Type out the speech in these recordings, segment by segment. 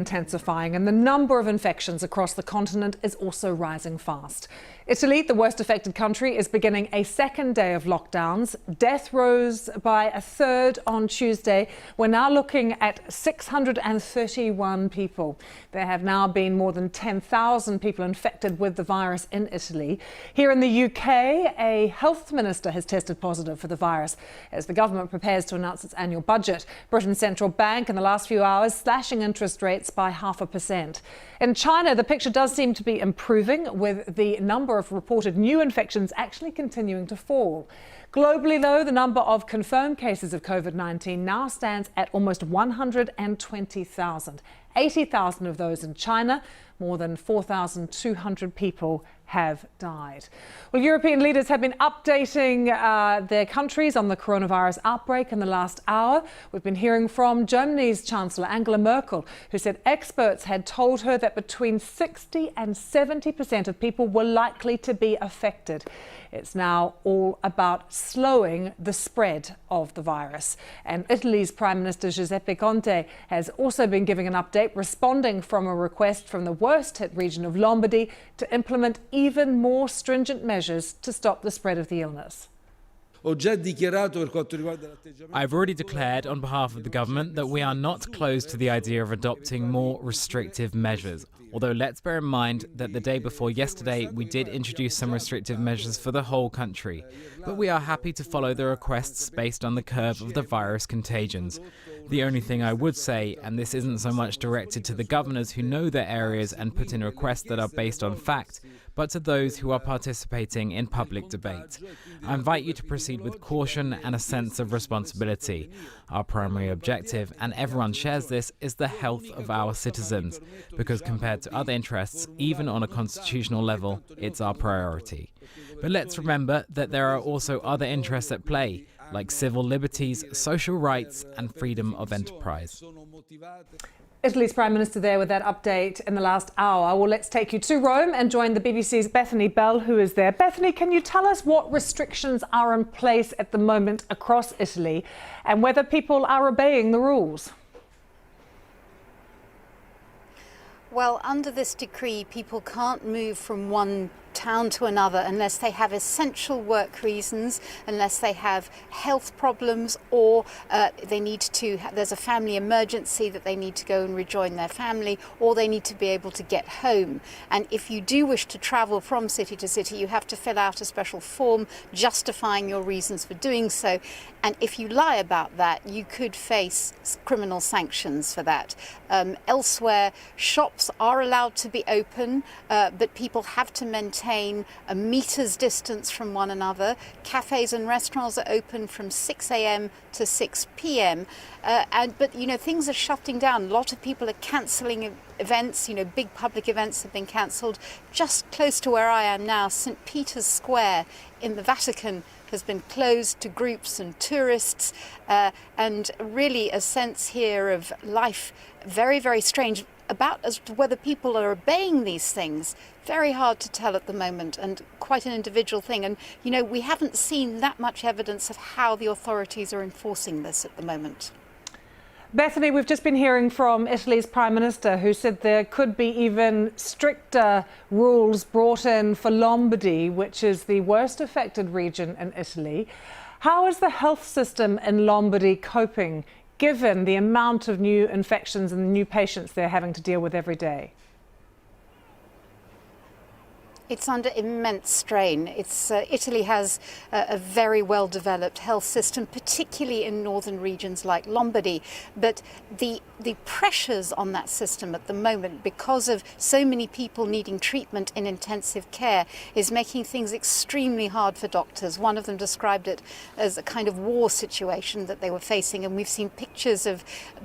Intensifying, and the number of infections across the continent is also rising fast. Italy, the worst affected country, is beginning a second day of lockdowns. Death rose by a third on Tuesday. We're now looking at 631 people. There have now been more than 10,000 people infected with the virus in Italy. Here in the UK, a health minister has tested positive for the virus as the government prepares to announce its annual budget. Britain's central bank in the last few hours slashing interest rates by 0.5%. In China, the picture does seem to be improving, with the number of reported new infections actually continuing to fall. Globally, though, the number of confirmed cases of COVID-19 now stands at almost 120,000. 80,000 of those in China. More than 4,200 people have died. Well, European leaders have been updating their countries on the coronavirus outbreak in the last hour. We've been hearing from Germany's Chancellor Angela Merkel, who said experts had told her that between 60 and 70% of people were likely to be affected. It's now all about slowing the spread of the virus. And Italy's Prime Minister Giuseppe Conte has also been giving an update, responding from a request from the worst-hit region of Lombardy to implement even more stringent measures to stop the spread of the illness. I've already declared on behalf of the government that we are not closed to the idea of adopting more restrictive measures. Although let's bear in mind that the day before yesterday we did introduce some restrictive measures for the whole country. But we are happy to follow the requests based on the curve of the virus contagions. The only thing I would say, and this isn't so much directed to the governors who know their areas and put in requests that are based on fact, but to those who are participating in public debate. I invite you to proceed with caution and a sense of responsibility. Our primary objective, and everyone shares this, is the health of our citizens, because compared to other interests, even on a constitutional level, it's our priority. But let's remember that there are also other interests at play, like civil liberties, social rights, and freedom of enterprise. Italy's Prime Minister there with that update in the last hour. Well, let's take you to Rome and join the BBC's Bethany Bell, who is there. Bethany, can you tell us what restrictions are in place at the moment across Italy and whether people are obeying the rules? Well, under this decree, people can't move from one town to another unless they have essential work reasons, unless they have health problems, or there's a family emergency that they need to go and rejoin their family, or they need to be able to get home. And if you do wish to travel from city to city, you have to fill out a special form justifying your reasons for doing so. And if you lie about that, you could face criminal sanctions for that. Elsewhere, shops are allowed to be open, but people have to maintain a meter's distance from one another. Cafes and restaurants are open from 6 a.m. to 6 p.m. But things are shutting down. A lot of people are cancelling events. Big public events have been cancelled. Just close to where I am now, St. Peter's Square in the Vatican has been closed to groups and tourists, and really a sense here of life very, very strange. About as to whether people are obeying these things, very hard to tell at the moment, and quite an individual thing. And we haven't seen that much evidence of how the authorities are enforcing this at the moment. Bethany, we've just been hearing from Italy's Prime Minister, who said there could be even stricter rules brought in for Lombardy, which is the worst affected region in Italy. How is the health system in Lombardy coping, given the amount of new infections and new patients they're having to deal with every day? It's under immense strain. Italy has a very well-developed health system, particularly in northern regions like Lombardy. But the pressures on that system at the moment, because of so many people needing treatment in intensive care, is making things extremely hard for doctors. One of them described it as a kind of war situation that they were facing. And we've seen pictures of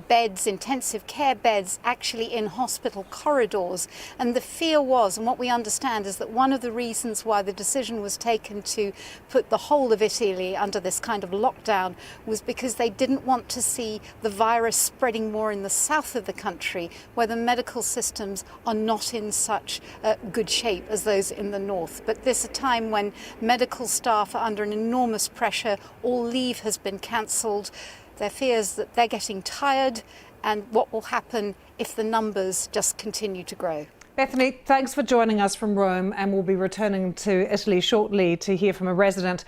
beds, intensive care beds, actually in hospital corridors. And the fear was, and what we understand, is that one of the reasons why the decision was taken to put the whole of Italy under this kind of lockdown was because they didn't want to see the virus spreading more in the south of the country, where the medical systems are not in such good shape as those in the north. But this is a time when medical staff are under an enormous pressure. All leave has been cancelled. Their fears that they're getting tired and what will happen if the numbers just continue to grow. Bethany, thanks for joining us from Rome, and we'll be returning to Italy shortly to hear from a resident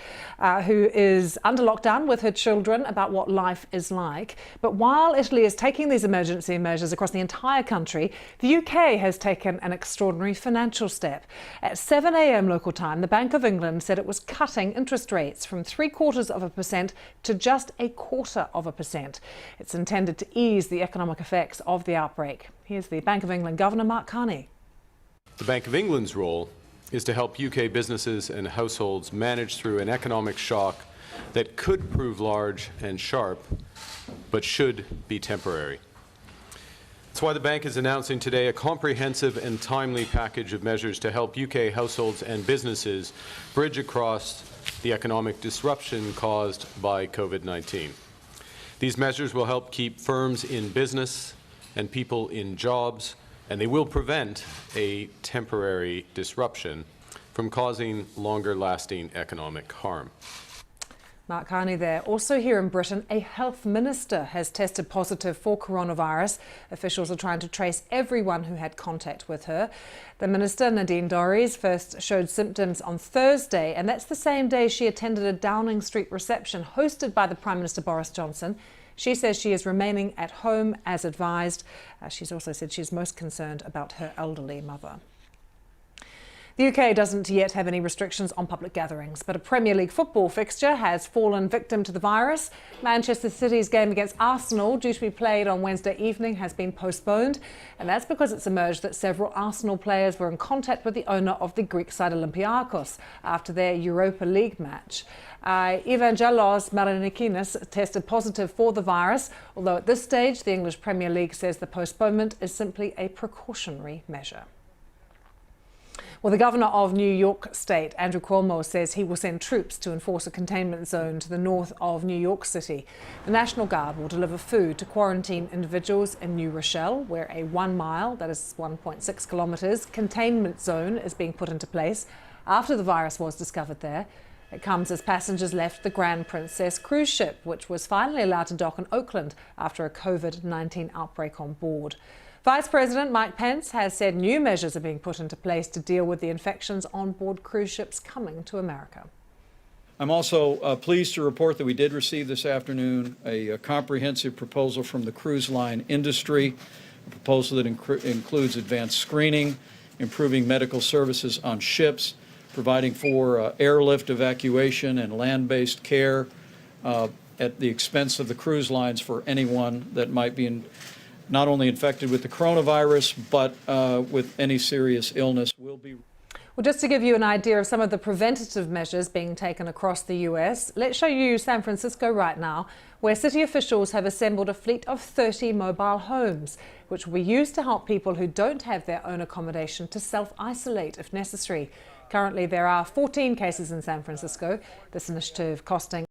who is under lockdown with her children about what life is like. But while Italy is taking these emergency measures across the entire country, the UK has taken an extraordinary financial step. At 7 a.m. local time, the Bank of England said it was cutting interest rates from 0.75% to just 0.25%. It's intended to ease the economic effects of the outbreak. Here's the Bank of England Governor Mark Carney. The Bank of England's role is to help UK businesses and households manage through an economic shock that could prove large and sharp, but should be temporary. That's why the bank is announcing today a comprehensive and timely package of measures to help UK households and businesses bridge across the economic disruption caused by COVID-19. These measures will help keep firms in business and people in jobs, and they will prevent a temporary disruption from causing longer-lasting economic harm. Mark Carney there. Also here in Britain, a health minister has tested positive for coronavirus. Officials are trying to trace everyone who had contact with her. The minister, Nadine Dorries, first showed symptoms on Thursday, and that's the same day she attended a Downing Street reception hosted by the Prime Minister Boris Johnson. She says she is remaining at home as advised. She's also said she's most concerned about her elderly mother. The UK doesn't yet have any restrictions on public gatherings, but a Premier League football fixture has fallen victim to the virus. Manchester City's game against Arsenal, due to be played on Wednesday evening, has been postponed. And that's because it's emerged that several Arsenal players were in contact with the owner of the Greek side Olympiacos after their Europa League match. Evangelos Marinikinis tested positive for the virus, although at this stage the English Premier League says the postponement is simply a precautionary measure. Well, the Governor of New York State, Andrew Cuomo, says he will send troops to enforce a containment zone to the north of New York City. The National Guard will deliver food to quarantine individuals in New Rochelle, where a 1 mile, that is 1.6 kilometres, containment zone is being put into place after the virus was discovered there. It comes as passengers left the Grand Princess cruise ship, which was finally allowed to dock in Oakland after a COVID-19 outbreak on board. Vice President Mike Pence has said new measures are being put into place to deal with the infections on board cruise ships coming to America. I'm also pleased to report that we did receive this afternoon a comprehensive proposal from the cruise line industry, a proposal that includes advanced screening, improving medical services on ships, providing for airlift evacuation and land-based care at the expense of the cruise lines for anyone that might be not only infected with the coronavirus, but with any serious illness. Well, just to give you an idea of some of the preventative measures being taken across the US, let's show you San Francisco right now, where city officials have assembled a fleet of 30 mobile homes, which will be used to help people who don't have their own accommodation to self-isolate if necessary. Currently, there are 14 cases in San Francisco. This initiative costing